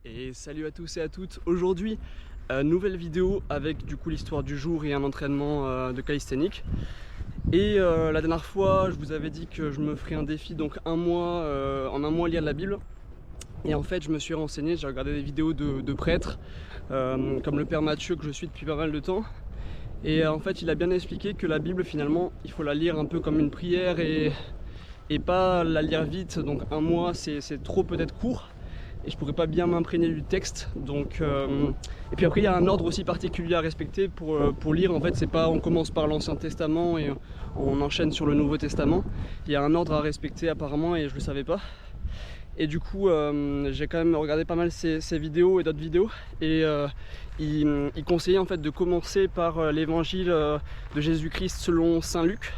Et salut à tous et à toutes. Aujourd'hui, nouvelle vidéo avec du coup l'histoire du jour et un entraînement de calisthénique. Et la dernière fois, je vous avais dit que je me ferais un défi, donc en un mois lire la Bible. Et en fait, je me suis renseigné, j'ai regardé des vidéos de prêtres, comme le père Mathieu que je suis depuis pas mal de temps. Et en fait, il a bien expliqué que la Bible, finalement, il faut la lire un peu comme une prière et pas la lire vite. Donc un mois, c'est trop peut-être court. Et je pourrais pas bien m'imprégner du texte, donc et puis après il y a un ordre aussi particulier à respecter pour lire. En fait, c'est pas on commence par l'Ancien Testament et on enchaîne sur le Nouveau Testament. Il y a un ordre à respecter apparemment et je le savais pas. Et du coup j'ai quand même regardé pas mal ces vidéos et d'autres vidéos et il conseillait en fait de commencer par l'évangile de Jésus-Christ selon Saint Luc.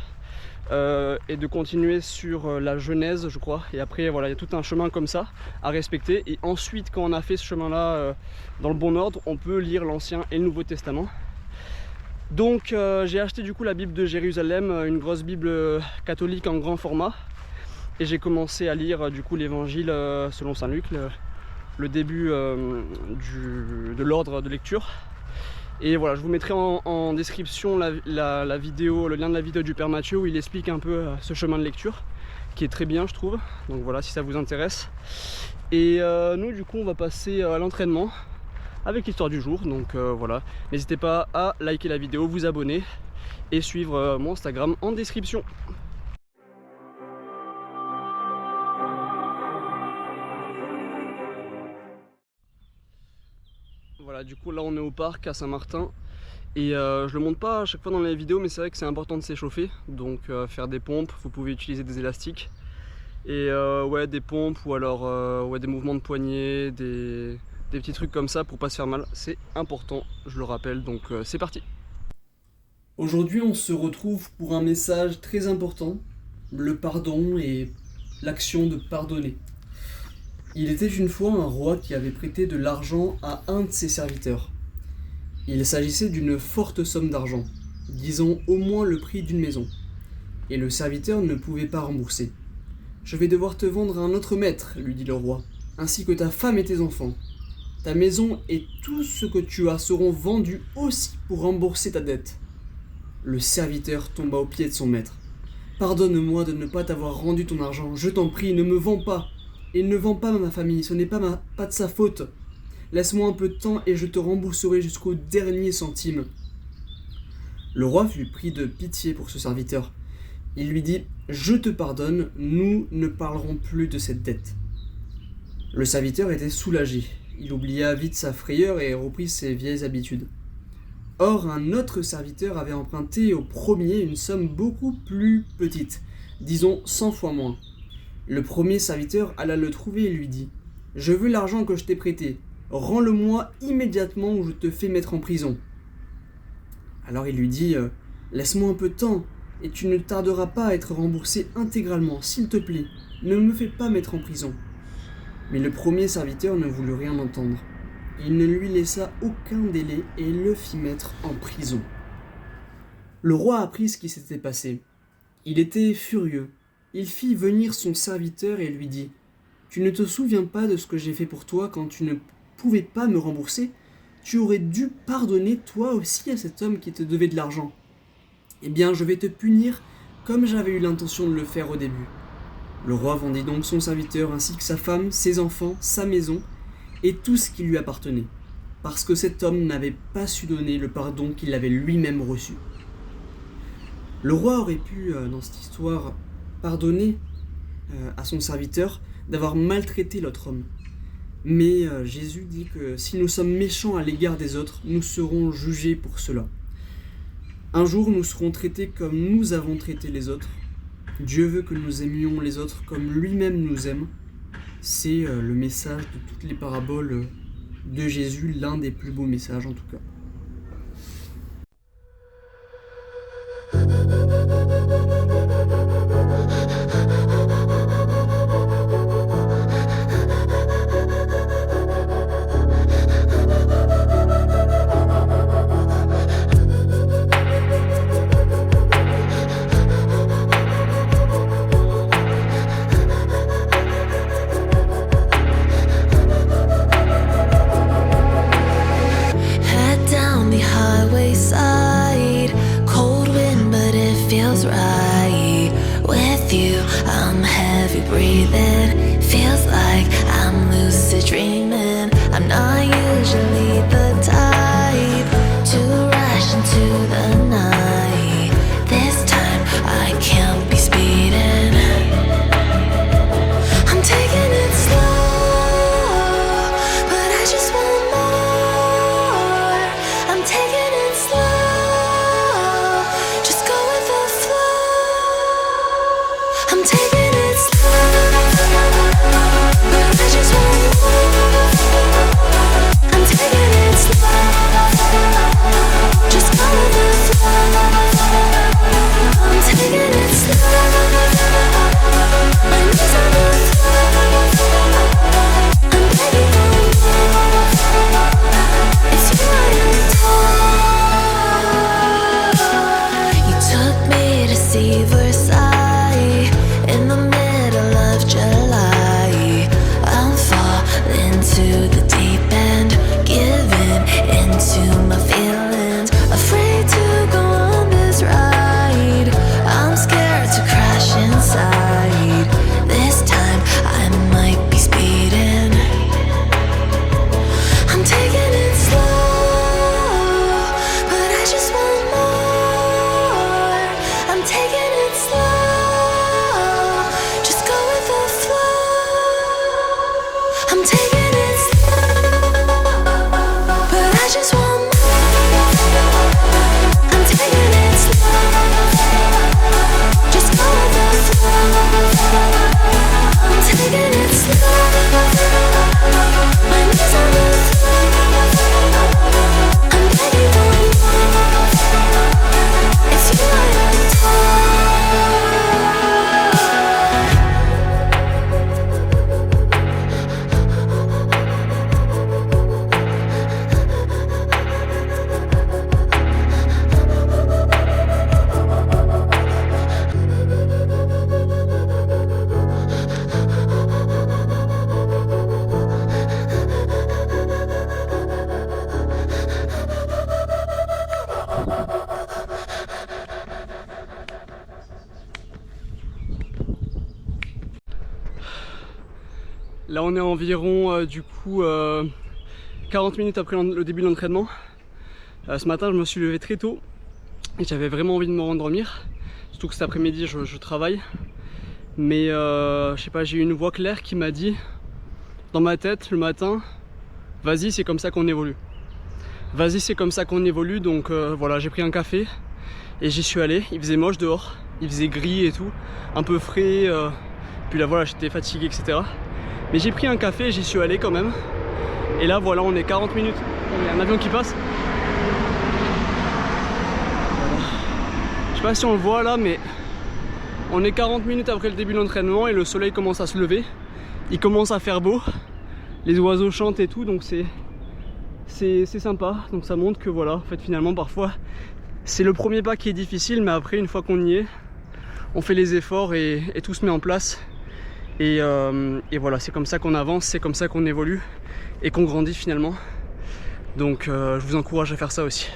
Et de continuer sur la Genèse, je crois, et après voilà, il y a tout un chemin comme ça à respecter, et ensuite quand on a fait ce chemin là dans le bon ordre, on peut lire l'Ancien et le Nouveau Testament. Donc j'ai acheté du coup la Bible de Jérusalem, une grosse Bible catholique en grand format, et j'ai commencé à lire du coup l'évangile selon Saint Luc, le début de l'ordre de lecture. Et voilà, je vous mettrai en description la vidéo, le lien de la vidéo du père Mathieu où il explique un peu ce chemin de lecture qui est très bien, je trouve. Donc voilà, si ça vous intéresse. Et nous du coup on va passer à l'entraînement avec l'histoire du jour. Donc voilà, n'hésitez pas à liker la vidéo, vous abonner et suivre mon Instagram en description. Voilà, du coup là on est au parc à Saint-Martin et je le montre pas à chaque fois dans les vidéos, mais c'est vrai que c'est important de s'échauffer, donc faire des pompes, vous pouvez utiliser des élastiques et ouais, des pompes ou alors ouais, des mouvements de poignet, des petits trucs comme ça pour pas se faire mal, c'est important, je le rappelle, donc c'est parti. Aujourd'hui, on se retrouve pour un message très important, le pardon et l'action de pardonner. Il était une fois un roi qui avait prêté de l'argent à un de ses serviteurs. Il s'agissait d'une forte somme d'argent, disons au moins le prix d'une maison, et le serviteur ne pouvait pas rembourser. « Je vais devoir te vendre à un autre maître, lui dit le roi, ainsi que ta femme et tes enfants. Ta maison et tout ce que tu as seront vendus aussi pour rembourser ta dette. » Le serviteur tomba aux pieds de son maître. « Pardonne-moi de ne pas t'avoir rendu ton argent, je t'en prie, ne me vends pas. Et ne vends pas ma famille, ce n'est pas de sa faute. Laisse-moi un peu de temps et je te rembourserai jusqu'au dernier centime. » Le roi fut pris de pitié pour ce serviteur. Il lui dit « Je te pardonne, nous ne parlerons plus de cette dette. » Le serviteur était soulagé. Il oublia vite sa frayeur et reprit ses vieilles habitudes. Or, un autre serviteur avait emprunté au premier une somme beaucoup plus petite, disons 100 fois moins. Le premier serviteur alla le trouver et lui dit « Je veux l'argent que je t'ai prêté, rends-le-moi immédiatement ou je te fais mettre en prison. » Alors il lui dit « Laisse-moi un peu de temps, et tu ne tarderas pas à être remboursé intégralement, s'il te plaît, ne me fais pas mettre en prison. » Mais le premier serviteur ne voulut rien entendre. Il ne lui laissa aucun délai et le fit mettre en prison. Le roi apprit ce qui s'était passé. Il était furieux. Il fit venir son serviteur et lui dit « Tu ne te souviens pas de ce que j'ai fait pour toi quand tu ne pouvais pas me rembourser ? Tu aurais dû pardonner toi aussi à cet homme qui te devait de l'argent. Eh bien, je vais te punir comme j'avais eu l'intention de le faire au début. » Le roi vendit donc son serviteur ainsi que sa femme, ses enfants, sa maison et tout ce qui lui appartenait, parce que cet homme n'avait pas su donner le pardon qu'il avait lui-même reçu. Le roi aurait pu, dans cette histoire, pardonner à son serviteur d'avoir maltraité l'autre homme. Mais Jésus dit que si nous sommes méchants à l'égard des autres, nous serons jugés pour cela. Un jour, nous serons traités comme nous avons traité les autres. Dieu veut que nous aimions les autres comme lui-même nous aime. C'est le message de toutes les paraboles de Jésus, l'un des plus beaux messages en tout cas. dreaming. I'm not usually the type to rush into the night. This time I can't be speeding. I'm taking it slow, but I just want more. I'm taking it slow, just go with the flow. I'm taking it slow, but I just want more. I'm taking it slow, just go with the flow. I'm taking it slow, my knees on the floor. I'm begging for more. It's you I adore. You took me to see Versailles in the middle of July. I'm falling to the deep end, giving into my feelings, afraid to go on this ride. I'm scared to crash inside. This time I might be speeding. I'm taking it slow, but I just want more. I'm taking it slow, just go with the flow. I'm taking it slow, but I just want more. I'm taking it slow, just go with the flow. I'm taking it slow, my knees on the floor. I'm begging for more. It's you I adore. Là on est environ 40 minutes après le début de l'entraînement. Ce matin je me suis levé très tôt et j'avais vraiment envie de me rendormir. Surtout que cet après-midi je travaille. Mais je sais pas, j'ai eu une voix claire qui m'a dit dans ma tête le matin, vas-y c'est comme ça qu'on évolue. Vas-y c'est comme ça qu'on évolue. Donc voilà, j'ai pris un café et j'y suis allé. Il faisait moche dehors, il faisait gris et tout, un peu frais. Puis là voilà, j'étais fatigué etc. Mais j'ai pris un café, j'y suis allé quand même. Et là voilà, on est 40 minutes. Il y a un avion qui passe. Je sais pas si on le voit là, mais on est 40 minutes après le début de l'entraînement et le soleil commence à se lever. Il commence à faire beau. Les oiseaux chantent et tout, donc c'est sympa. Donc ça montre que voilà, en fait finalement parfois c'est le premier pas qui est difficile, mais après une fois qu'on y est, on fait les efforts et tout se met en place. Et voilà, c'est comme ça qu'on avance, c'est comme ça qu'on évolue et qu'on grandit finalement. Donc je vous encourage à faire ça aussi.